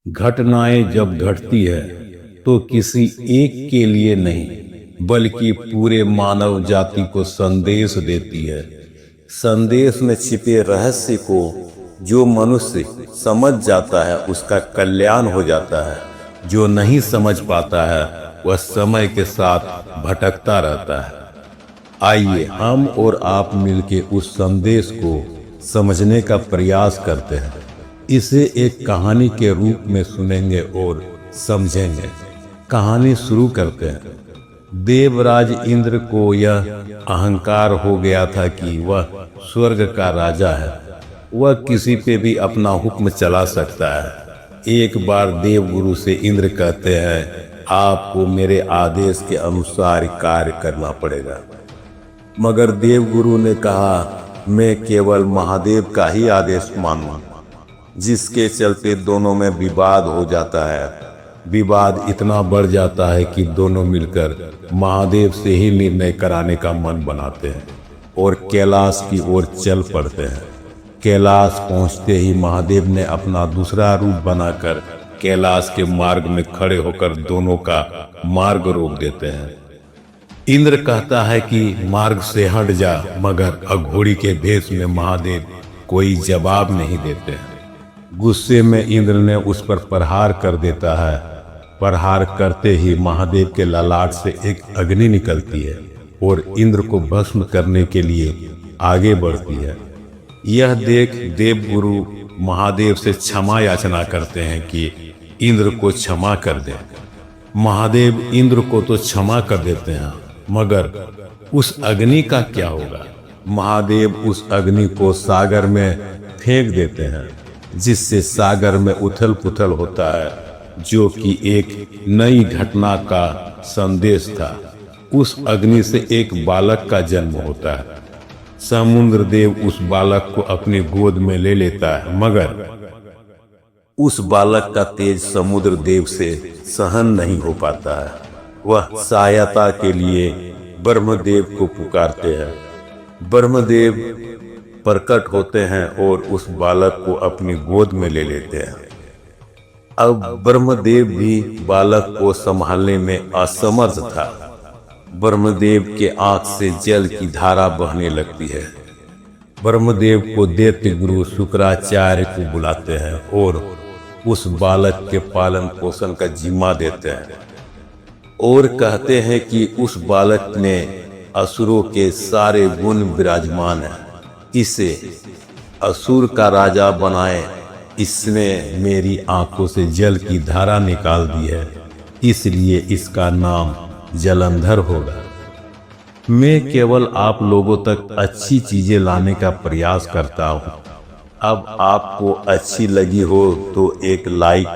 घटनाएं जब घटती है तो किसी एक के लिए नहीं बल्कि पूरे मानव जाति को संदेश देती है। संदेश में छिपे रहस्य को जो मनुष्य समझ जाता है उसका कल्याण हो जाता है। जो नहीं समझ पाता है वह समय के साथ भटकता रहता है। आइए हम और आप मिलके उस संदेश को समझने का प्रयास करते हैं। इसे एक कहानी के रूप में सुनेंगे और समझेंगे। कहानी शुरू करते हैं। देवराज इंद्र को यह अहंकार हो गया था कि वह स्वर्ग का राजा है। वह किसी पे भी अपना हुक्म चला सकता है। एक बार देवगुरु से इंद्र कहते हैं, आपको मेरे आदेश के अनुसार कार्य करना पड़ेगा। मगर देवगुरु ने कहा, मैं केवल महादेव का ही आदेश मानूंगा, जिसके चलते दोनों में विवाद हो जाता है। विवाद इतना बढ़ जाता है कि दोनों मिलकर महादेव से ही निर्णय कराने का मन बनाते हैं और कैलाश की ओर चल पड़ते हैं। कैलाश पहुंचते ही महादेव ने अपना दूसरा रूप बनाकर कैलाश के मार्ग में खड़े होकर दोनों का मार्ग रोक देते हैं। इंद्र कहता है कि मार्ग से हट जा, मगर अघोरी के भेष में महादेव कोई जवाब नहीं देते हैं। गुस्से में इंद्र ने उस पर प्रहार कर देता है। प्रहार करते ही महादेव के ललाट से एक अग्नि निकलती है और इंद्र को भस्म करने के लिए आगे बढ़ती है। यह देख देवगुरु महादेव से क्षमा याचना करते हैं कि इंद्र को क्षमा कर दे। महादेव इंद्र को तो क्षमा कर देते हैं, मगर उस अग्नि का क्या होगा? महादेव उस अग्नि को सागर में फेंक देते हैं, जिससे सागर में उथल पुथल होता है, जो कि एक नई घटना का संदेश था। उस अग्नि से एक बालक का जन्म होता है। समुद्र देव उस बालक को अपनी गोद में ले लेता है, मगर उस बालक का तेज समुद्र देव से सहन नहीं हो पाता है। वह सहायता के लिए ब्रह्मदेव को पुकारते हैं। ब्रह्मदेव प्रकट होते हैं और उस बालक को अपनी गोद में ले लेते हैं। अब ब्रह्मदेव भी बालक को संभालने में असमर्थ था। ब्रह्मदेव के आंख से जल की धारा बहने लगती है। ब्रह्मदेव को दैत्य गुरु शुक्राचार्य को बुलाते हैं और उस बालक के पालन पोषण का जिम्मा देते हैं और कहते हैं कि उस बालक में असुरों के सारे गुण विराजमान हैं। इसे असुर का राजा बनाए। इसने मेरी आंखों से जल की धारा निकाल दी है, इसलिए इसका नाम जलंधर होगा। मैं केवल आप लोगों तक अच्छी चीजें लाने का प्रयास करता हूँ। अब आपको अच्छी लगी हो तो एक लाइक